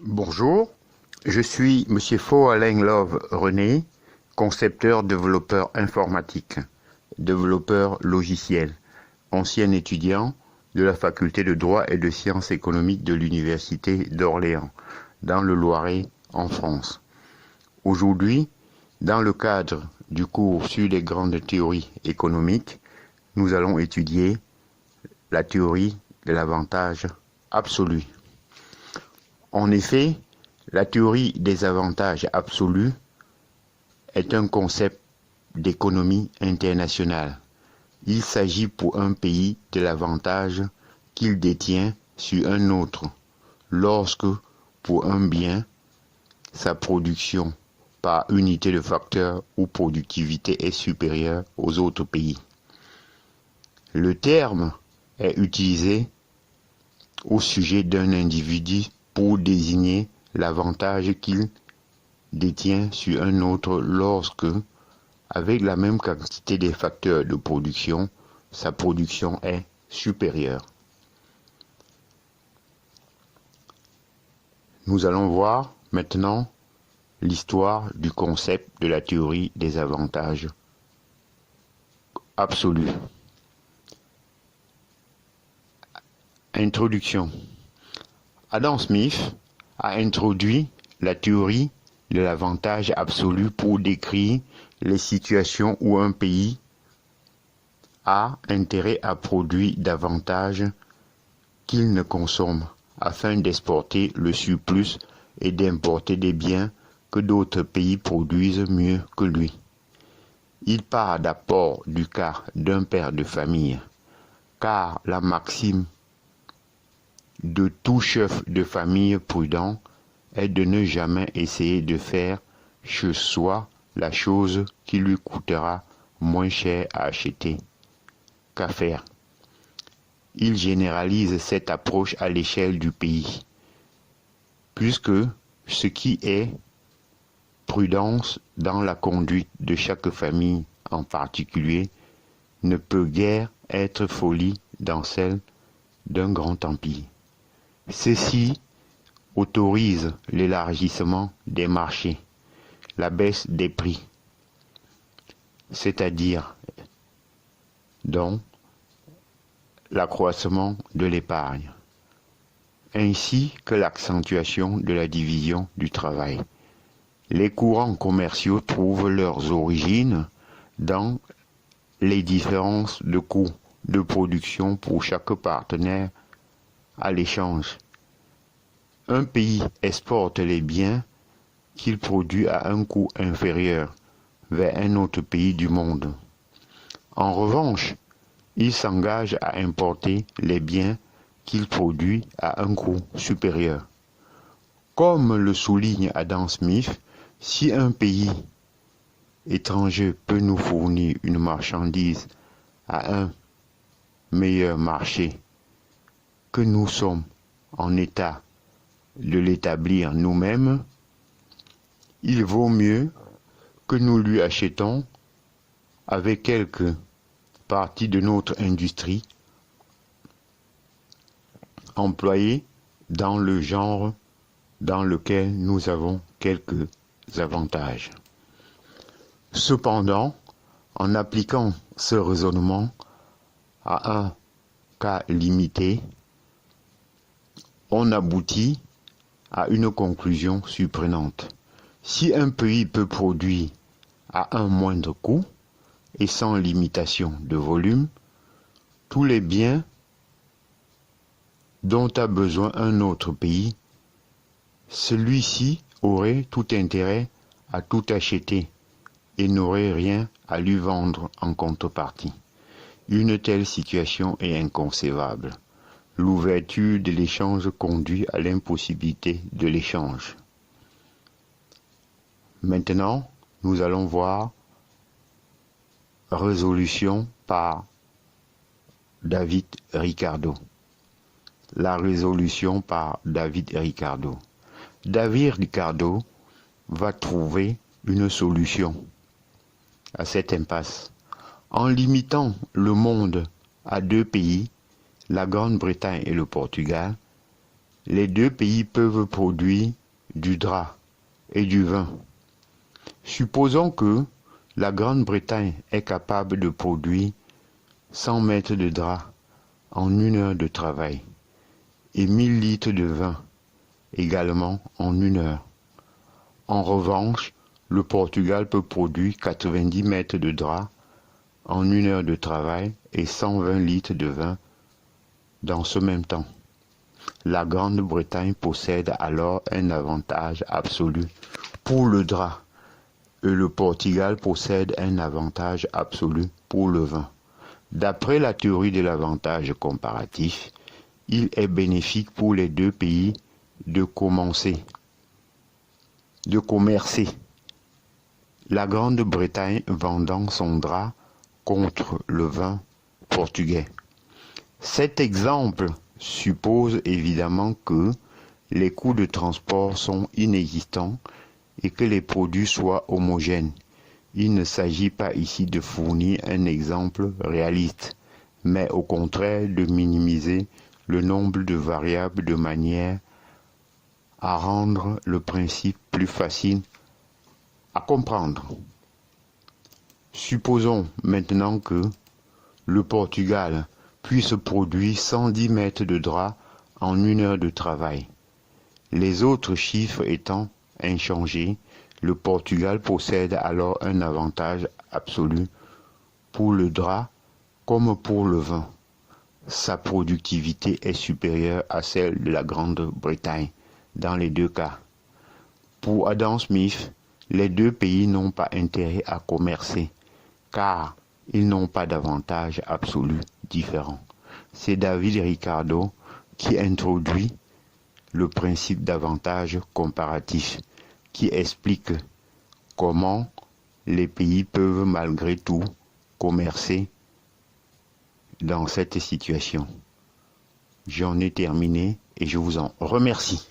Bonjour, je suis Monsieur Faux-Alain Love René, concepteur développeur informatique, développeur logiciel, ancien étudiant de la faculté de droit et de sciences économiques de l'Université d'Orléans, dans le Loiret, en France. Aujourd'hui, dans le cadre du cours sur les grandes théories économiques, nous allons étudier la théorie de l'avantage absolu. En effet, la théorie des avantages absolus est un concept d'économie internationale. Il s'agit pour un pays de l'avantage qu'il détient sur un autre, lorsque, pour un bien, sa production par unité de facteur ou productivité est supérieure aux autres pays. Le terme est utilisé au sujet d'un individu pour désigner l'avantage qu'il détient sur un autre lorsque, avec la même quantité de facteurs de production, sa production est supérieure. Nous allons voir maintenant l'histoire du concept de la théorie des avantages absolus. Introduction. Adam Smith a introduit la théorie de l'avantage absolu pour décrire les situations où un pays a intérêt à produire davantage qu'il ne consomme afin d'exporter le surplus et d'importer des biens que d'autres pays produisent mieux que lui. Il part d'abord du cas d'un père de famille, car la maxime de tout chef de famille prudent est de ne jamais essayer de faire chez soi la chose qui lui coûtera moins cher à acheter qu'à faire. Il généralise cette approche à l'échelle du pays, puisque ce qui est prudence dans la conduite de chaque famille en particulier ne peut guère être folie dans celle d'un grand empire. Ceci autorise l'élargissement des marchés, la baisse des prix, c'est-à-dire donc l'accroissement de l'épargne, ainsi que l'accentuation de la division du travail. Les courants commerciaux trouvent leurs origines dans les différences de coûts de production pour chaque partenaire à l'échange. Un pays exporte les biens qu'il produit à un coût inférieur vers un autre pays du monde. En revanche, il s'engage à importer les biens qu'il produit à un coût supérieur. Comme le souligne Adam Smith, si un pays étranger peut nous fournir une marchandise à un meilleur marché que nous sommes en état de l'établir nous-mêmes, il vaut mieux que nous lui achetons avec quelques parties de notre industrie employée dans le genre dans lequel nous avons quelques avantages. Cependant, en appliquant ce raisonnement à un cas limité, on aboutit à une conclusion surprenante. Si un pays peut produire à un moindre coût et sans limitation de volume, tous les biens dont a besoin un autre pays, celui-ci aurait tout intérêt à tout acheter et n'aurait rien à lui vendre en contrepartie. Une telle situation est inconcevable. L'ouverture de l'échange conduit à l'impossibilité de l'échange. Maintenant, nous allons voir résolution par David Ricardo. La résolution par David Ricardo. David Ricardo va trouver une solution à cette impasse. En limitant le monde à deux pays, la Grande-Bretagne et le Portugal, Les deux pays peuvent produire du drap et du vin. Supposons que la Grande-Bretagne est capable de produire 100 mètres de drap en 1 heure de travail et 1000 litres de vin également en 1 heure. En revanche, le Portugal peut produire 90 mètres de drap en 1 heure de travail et 120 litres de vin dans ce même temps. La Grande-Bretagne possède alors un avantage absolu pour le drap et le Portugal possède un avantage absolu pour le vin. D'après la théorie de l'avantage comparatif, il est bénéfique pour les deux pays de commercer. La Grande-Bretagne vendant son drap contre le vin portugais. Cet exemple suppose évidemment que les coûts de transport sont inexistants et que les produits soient homogènes. Il ne s'agit pas ici de fournir un exemple réaliste, mais au contraire de minimiser le nombre de variables de manière à rendre le principe plus facile à comprendre. Supposons maintenant que le Portugal puisse produire 110 mètres de drap en 1 heure de travail. Les autres chiffres étant inchangés, le Portugal possède alors un avantage absolu pour le drap comme pour le vin. Sa productivité est supérieure à celle de la Grande-Bretagne dans les deux cas. Pour Adam Smith, les deux pays n'ont pas intérêt à commercer car ils n'ont pas d'avantage absolu différent. C'est David Ricardo qui introduit le principe d'avantage comparatif qui explique comment les pays peuvent malgré tout commercer dans cette situation. J'en ai terminé et je vous en remercie.